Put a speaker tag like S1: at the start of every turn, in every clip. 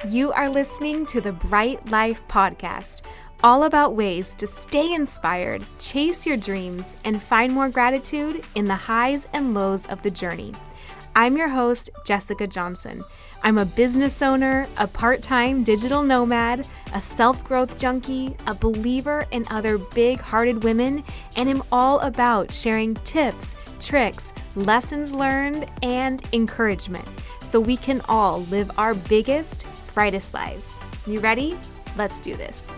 S1: You are listening to the Bright Life Podcast, all about ways to stay inspired, chase your dreams, and find more gratitude in the highs and lows of the journey. I'm your host, Jessica Johnson. I'm a business owner, a part-time digital nomad, a self-growth junkie, a believer in other big-hearted women, and am all about sharing tips, tricks, lessons learned, and encouragement so we can all live our biggest, brightest lives. You ready? Let's do this.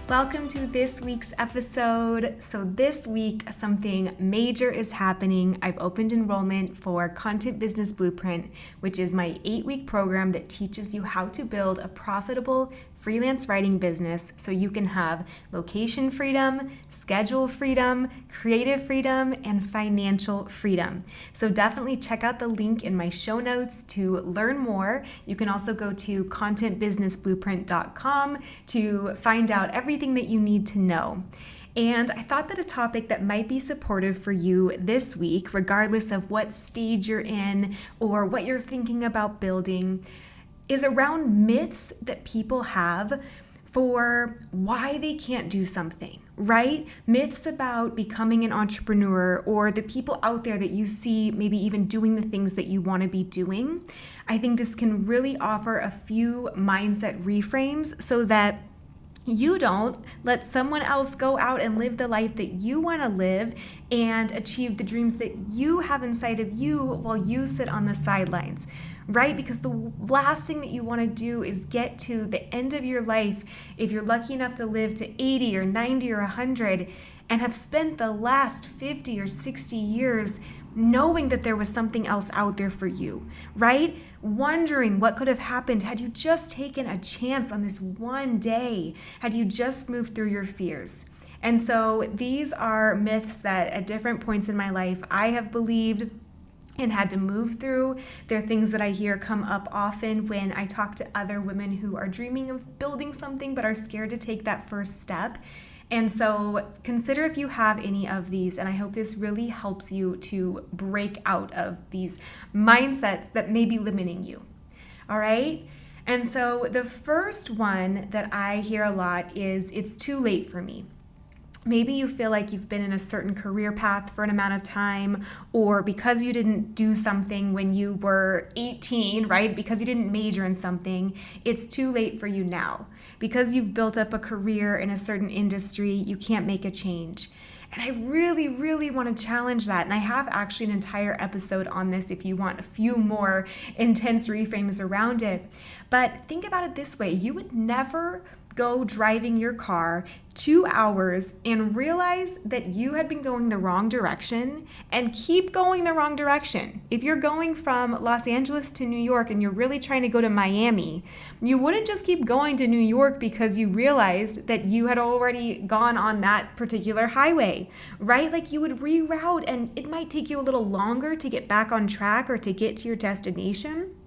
S1: Welcome to this week's episode. So this week, something major is happening. I've opened enrollment for Content Business Blueprint, which is my 8-week program that teaches you how to build a profitable freelance writing business so you can have location freedom, schedule freedom, creative freedom, and financial freedom. So definitely check out the link in my show notes to learn more. You can also go to contentbusinessblueprint.com to find out everything that you need to know. And I thought that a topic that might be supportive for you this week, regardless of what stage you're in or what you're thinking about building, is around myths that people have for why they can't do something, right? Myths about becoming an entrepreneur or the people out there that you see maybe even doing the things that you want to be doing. I think this can really offer a few mindset reframes so that you don't let someone else go out and live the life that you want to live and achieve the dreams that you have inside of you while you sit on the sidelines, right? Because the last thing that you want to do is get to the end of your life, if you're lucky enough to live to 80 or 90 or 100, and have spent the last 50 or 60 years knowing that there was something else out there for you, right? Wondering what could have happened had you just taken a chance on this one day, had you just moved through your fears. And so these are myths that at different points in my life I have believed and had to move through. They're things that I hear come up often when I talk to other women who are dreaming of building something but are scared to take that first step. And so consider if you have any of these, and I hope this really helps you to break out of these mindsets that may be limiting you. All right? And so the first one that I hear a lot is, it's too late for me. Maybe you feel like you've been in a certain career path for an amount of time, or because you didn't do something when you were 18, right? Because you didn't major in something, it's too late for you now. Because you've built up a career in a certain industry, you can't make a change. And I really, really want to challenge that. And I have actually an entire episode on this if you want a few more intense reframes around it. But think about it this way. You would never go driving your car 2 hours and realize that you had been going the wrong direction and keep going the wrong direction. If you're going from Los Angeles to New York and you're really trying to go to Miami, you wouldn't just keep going to New York because you realized that you had already gone on that particular highway, right? Like you would reroute, and it might take you a little longer to get back on track or to get to your destination.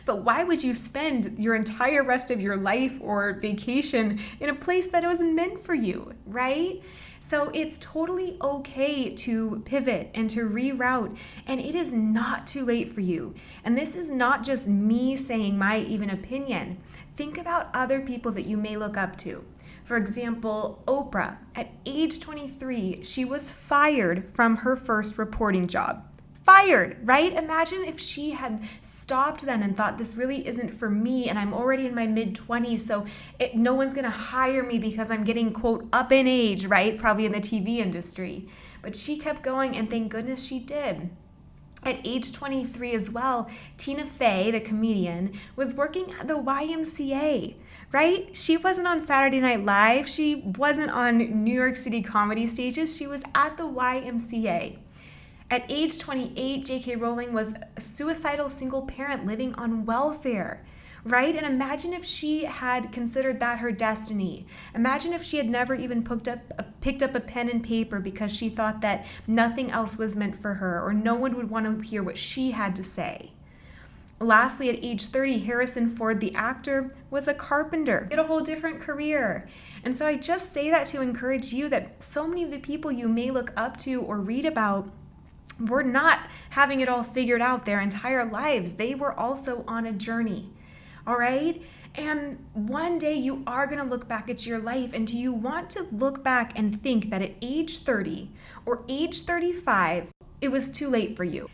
S1: But why would you spend your entire rest of your life or vacation in a place that wasn't meant for you, right? So it's totally okay to pivot and to reroute, and it is not too late for you. And this is not just me saying my even opinion. Think about other people that you may look up to. For example, Oprah, at age 23, she was fired from her first reporting job. Fired, right? Imagine if she had stopped then and thought, this really isn't for me and I'm already in my mid-20s, so no one's gonna hire me because I'm getting, quote, up in age, right? Probably in the TV industry. But she kept going, and thank goodness she did. At age 23 as well, Tina Fey, the comedian, was working at the YMCA, right? She wasn't on Saturday Night Live. She wasn't on New York City comedy stages. She was at the YMCA. At age 28, J.K. Rowling was a suicidal single parent living on welfare, right? And imagine if she had considered that her destiny. Imagine if she had never even picked up a pen and paper because she thought that nothing else was meant for her or no one would want to hear what she had to say. Lastly, at age 30, Harrison Ford, the actor, was a carpenter. He had a whole different career. And so I just say that to encourage you that so many of the people you may look up to or read about were not having it all figured out their entire lives. They were also on a journey. All right? And one day you are going to look back at your life, and do you want to look back and think that at age 30 or age 35, it was too late for you?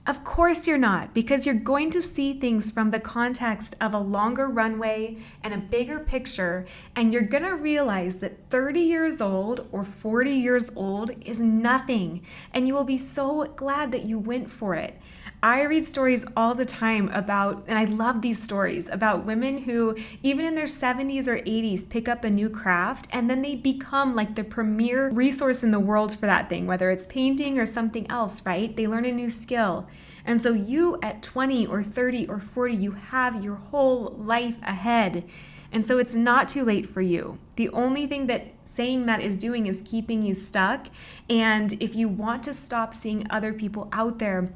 S1: Of course you're not, because you're going to see things from the context of a longer runway and a bigger picture, and you're going to realize that 30 years old or 40 years old is nothing, and you will be so glad that you went for it. I read stories all the time about, and I love these stories, about women who, even in their 70s or 80s, pick up a new craft and then they become like the premier resource in the world for that thing, whether it's painting or something else, right? They learn a new skill. And so you at 20 or 30 or 40, you have your whole life ahead. And so it's not too late for you. The only thing that saying that is doing is keeping you stuck. And if you want to stop seeing other people out there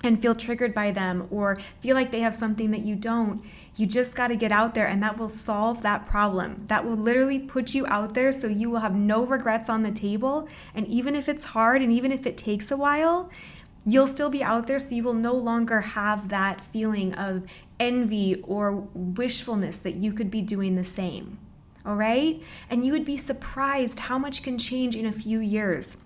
S1: and feel triggered by them or feel like they have something that you don't, you just got to get out there, and that will solve that problem. That will literally put you out there so you will have no regrets on the table. And even if it's hard and even if it takes a while, you'll still be out there, so you will no longer have that feeling of envy or wishfulness that you could be doing the same. All right? And you would be surprised how much can change in a few years.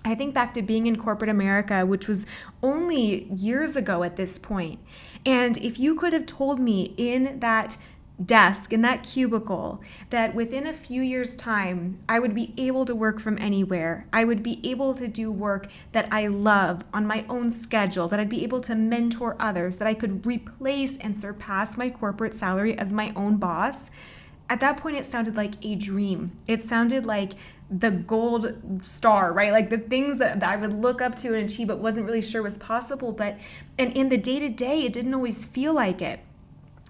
S1: I think back to being in corporate America, which was only years ago at this point. And if you could have told me in that desk, in that cubicle, that within a few years' time, I would be able to work from anywhere, I would be able to do work that I love on my own schedule, that I'd be able to mentor others, that I could replace and surpass my corporate salary as my own boss, at that point, it sounded like a dream. It sounded like the gold star, right? Like the things that I would look up to and achieve, but wasn't really sure was possible. And in the day-to-day, it didn't always feel like it.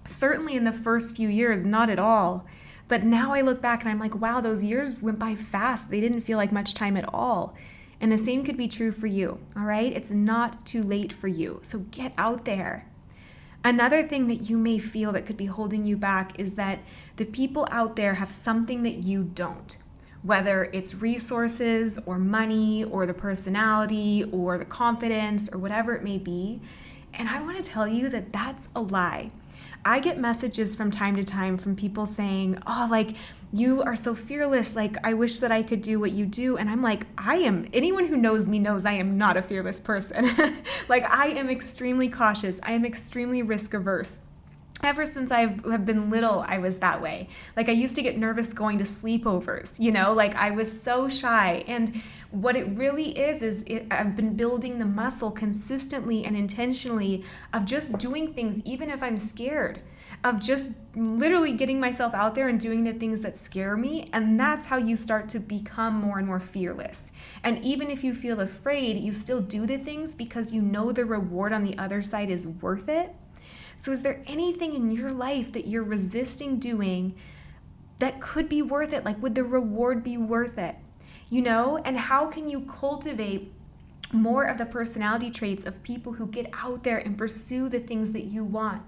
S1: Certainly in the first few years, not at all. But now I look back and I'm like, wow, those years went by fast. They didn't feel like much time at all. And the same could be true for you, all right? It's not too late for you. So get out there. Another thing that you may feel that could be holding you back is that the people out there have something that you don't, whether it's resources or money or the personality or the confidence or whatever it may be. And I want to tell you that that's a lie. I get messages from time to time from people saying, oh, like, you are so fearless. Like, I wish that I could do what you do. And I'm like, anyone who knows me knows I am not a fearless person. Like, I am extremely cautious. I am extremely risk averse. Ever since I have been little, I was that way. Like, I used to get nervous going to sleepovers, like I was so shy. And what it really is I've been building the muscle consistently and intentionally of just doing things, even if I'm scared, of just literally getting myself out there and doing the things that scare me. And that's how you start to become more and more fearless. And even if you feel afraid, you still do the things because you know the reward on the other side is worth it. So is there anything in your life that you're resisting doing that could be worth it? Like, would the reward be worth it? And how can you cultivate more of the personality traits of people who get out there and pursue the things that you want?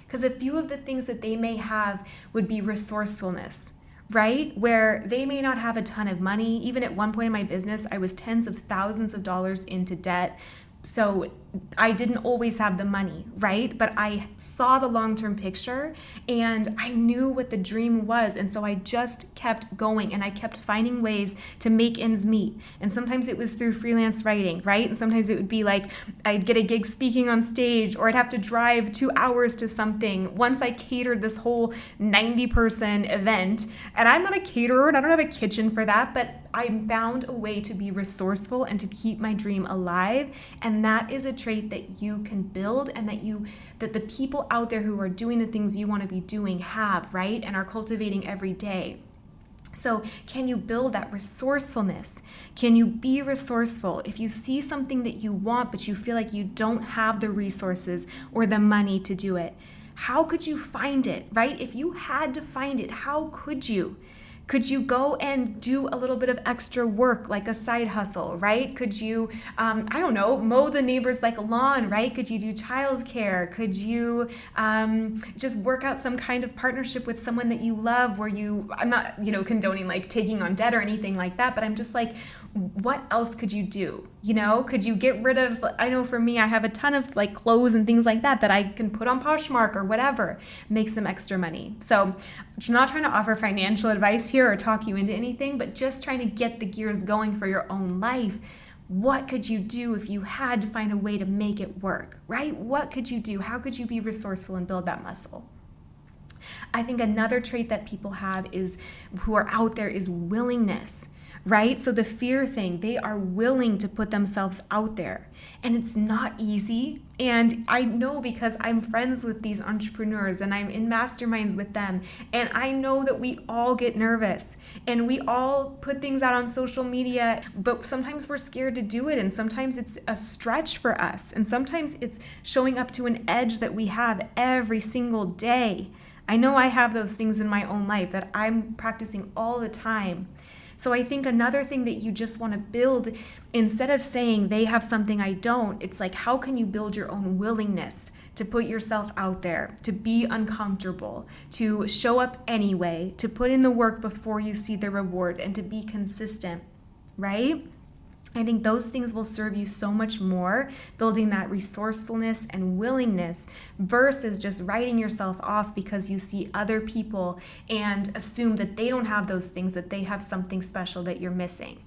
S1: Because a few of the things that they may have would be resourcefulness, right? Where they may not have a ton of money. Even at one point in my business, I was tens of thousands of dollars into debt. So I didn't always have the money, right? But I saw the long-term picture and I knew what the dream was. And so I just kept going and I kept finding ways to make ends meet. And sometimes it was through freelance writing, right? And sometimes it would be like I'd get a gig speaking on stage, or I'd have to drive 2 hours to something. Once I catered this whole 90-person event, and I'm not a caterer and I don't have a kitchen for that, but I found a way to be resourceful and to keep my dream alive. And that is a trait that you can build, and that the people out there who are doing the things you want to be doing have, right? And are cultivating every day. So can you build that resourcefulness? Can you be resourceful? If you see something that you want, but you feel like you don't have the resources or the money to do it, how could you find it, right? If you had to find it, how could you? Could you go and do a little bit of extra work, like a side hustle, right? Could you, I don't know, mow the neighbor's like lawn, right? Could you do childcare? Could you just work out some kind of partnership with someone that you love where I'm not, condoning like taking on debt or anything like that, but I'm just like, what else could you do? Could you get rid of, I know for me, I have a ton of like clothes and things like that I can put on Poshmark or whatever, make some extra money. So I'm not trying to offer financial advice here or talk you into anything, but just trying to get the gears going for your own life. What could you do if you had to find a way to make it work, right? What could you do? How could you be resourceful and build that muscle? I think another trait that people have who are out there is willingness, right? So the fear thing, they are willing to put themselves out there, and it's not easy. And I know because I'm friends with these entrepreneurs and I'm in masterminds with them, and I know that we all get nervous and we all put things out on social media, but sometimes we're scared to do it, and sometimes it's a stretch for us, and sometimes it's showing up to an edge that we have every single day. I know I have those things in my own life that I'm practicing all the time. So I think another thing that you just want to build, instead of saying they have something I don't, it's like, how can you build your own willingness to put yourself out there, to be uncomfortable, to show up anyway, to put in the work before you see the reward, and to be consistent, right? I think those things will serve you so much more, building that resourcefulness and willingness versus just writing yourself off because you see other people and assume that they don't have those things, that they have something special that you're missing,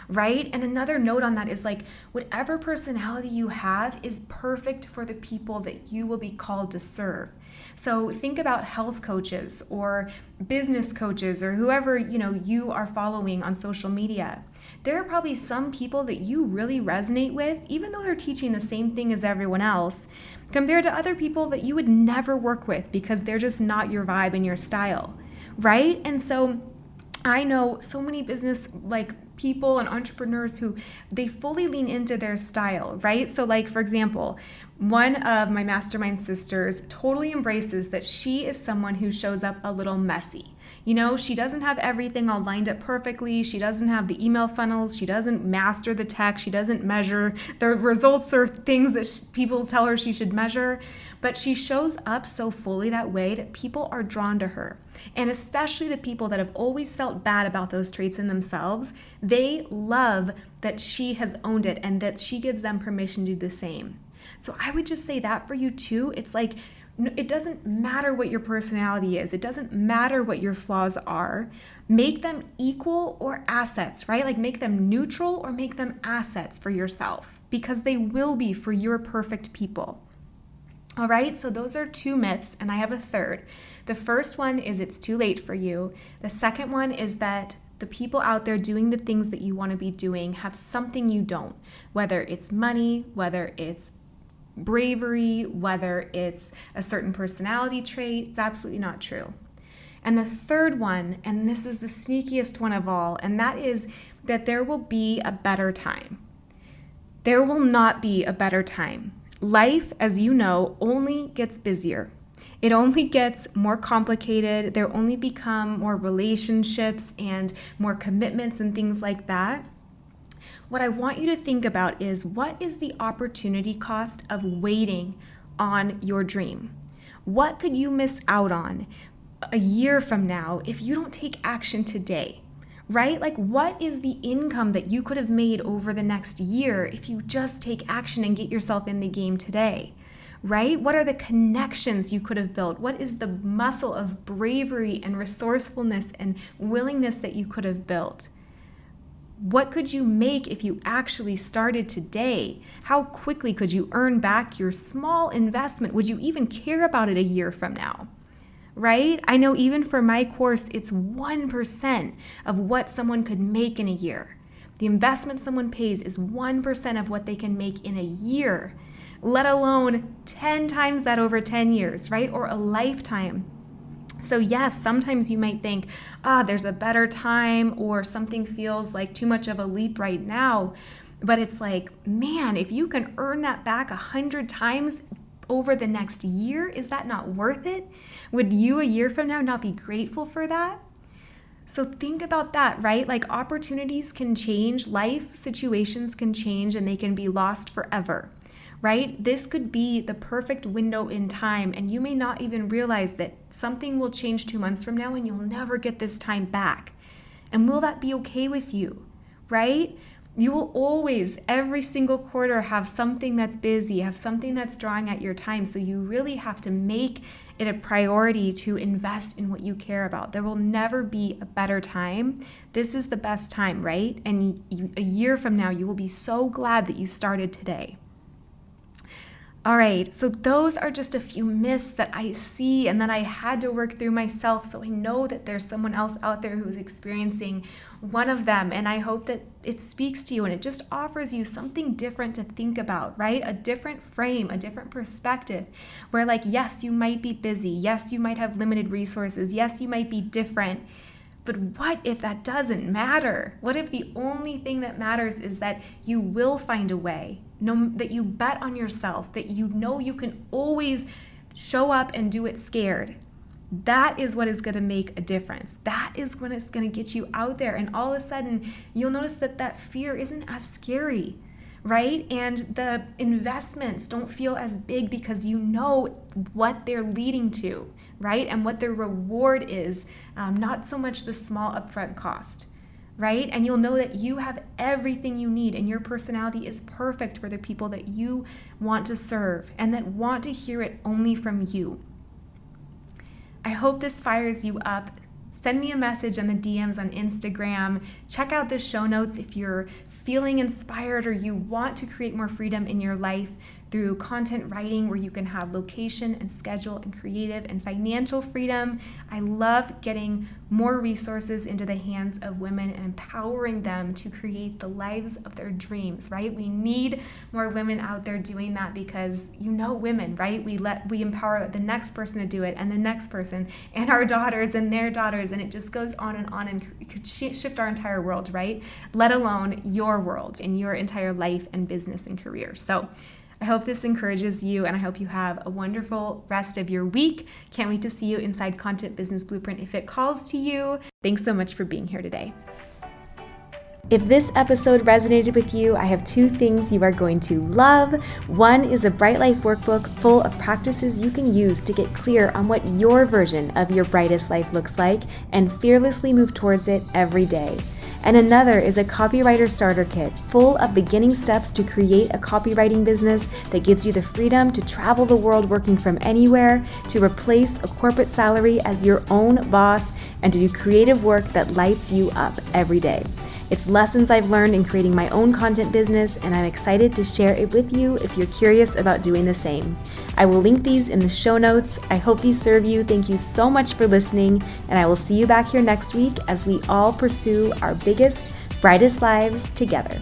S1: right? And another note on that is like, whatever personality you have is perfect for the people that you will be called to serve. So think about health coaches or business coaches or whoever, you are following on social media. There are probably some people that you really resonate with, even though they're teaching the same thing as everyone else, compared to other people that you would never work with because they're just not your vibe and your style, right? And so I know so many business people and entrepreneurs who they fully lean into their style, right? So for example, one of my mastermind sisters totally embraces that she is someone who shows up a little messy. She doesn't have everything all lined up perfectly. She doesn't have the email funnels. She doesn't master the tech. She doesn't measure. The results are things that people tell her she should measure. But she shows up so fully that way that people are drawn to her. And especially the people that have always felt bad about those traits in themselves, they love that she has owned it and that she gives them permission to do the same. So I would just say that for you too. It's like, it doesn't matter what your personality is. It doesn't matter what your flaws are. Make them equal or assets, right? Make them neutral or make them assets for yourself, because they will be for your perfect people. All right, so those are two myths, and I have a third. The first one is it's too late for you. The second one is that the people out there doing the things that you want to be doing have something you don't, whether it's money, whether it's bravery, whether it's a certain personality trait. It's absolutely not true. And the third one, and this is the sneakiest one of all, and that is that there will be a better time. There will not be a better time. Life, as you know, only gets busier. It only gets more complicated. There only become more relationships and more commitments and things like that. What I want you to think about is, what is the opportunity cost of waiting on your dream? What could you miss out on a year from now if you don't take action today, right? What is the income that you could have made over the next year if you just take action and get yourself in the game today, right? What are the connections you could have built? What is the muscle of bravery and resourcefulness and willingness that you could have built? What could you make if you actually started today? How quickly could you earn back your small investment? Would you even care about it a year from now? Right? I know even for my course, it's 1% of what someone could make in a year. The investment someone pays is 1% of what they can make in a year, let alone 10 times that over 10 years, right? Or a lifetime. So yes, sometimes you might think, there's a better time, or something feels like too much of a leap right now. But it's like, man, if you can earn that back 100 times over the next year, is that not worth it? Would you a year from now not be grateful for that? So think about that, right? Like opportunities can change, life situations can change, and they can be lost forever, right? This could be the perfect window in time, and you may not even realize that something will change 2 months from now and you'll never get this time back. And will that be okay with you, right? You will always, every single quarter, have something that's busy, have something that's drawing at your time. So you really have to make it a priority to invest in what you care about. There will never be a better time. This is the best time, right? And a year from now, you will be so glad that you started today. All right, so those are just a few myths that I see and that I had to work through myself. So I know that there's someone else out there who's experiencing one of them. And I hope that it speaks to you and it just offers you something different to think about, right? A different frame, a different perspective where, like, yes, you might be busy. Yes, you might have limited resources. Yes, you might be different. But what if that doesn't matter? What if the only thing that matters is that you will find a way, that you bet on yourself, that you know you can always show up and do it scared? That is what is going to make a difference. That is what is going to get you out there. And all of a sudden, you'll notice that that fear isn't as scary, right? And the investments don't feel as big because you know what they're leading to, right? And what their reward is, not so much the small upfront cost, right? And you'll know that you have everything you need and your personality is perfect for the people that you want to serve and that want to hear it only from you. I hope this fires you up. Send me a message on the DMs on Instagram. Check out the show notes if you're feeling inspired or you want to create more freedom in your life through content writing where you can have location and schedule and creative and financial freedom. I love getting more resources into the hands of women and empowering them to create the lives of their dreams, right? We need more women out there doing that because women, right? We empower the next person to do it and the next person and our daughters and their daughters, and it just goes on and it could shift our entire world, right? Let alone your world and your entire life and business and career. So I hope this encourages you, and I hope you have a wonderful rest of your week. Can't wait to see you inside Content Business Blueprint if it calls to you. Thanks so much for being here today. If this episode resonated with you, I have 2 things you are going to love. One is a Bright Life workbook full of practices you can use to get clear on what your version of your brightest life looks like and fearlessly move towards it every day. And another is a copywriter starter kit full of beginning steps to create a copywriting business that gives you the freedom to travel the world working from anywhere, to replace a corporate salary as your own boss, and to do creative work that lights you up every day. It's lessons I've learned in creating my own content business, and I'm excited to share it with you if you're curious about doing the same. I will link these in the show notes. I hope these serve you. Thank you so much for listening, and I will see you back here next week as we all pursue our biggest, brightest lives together.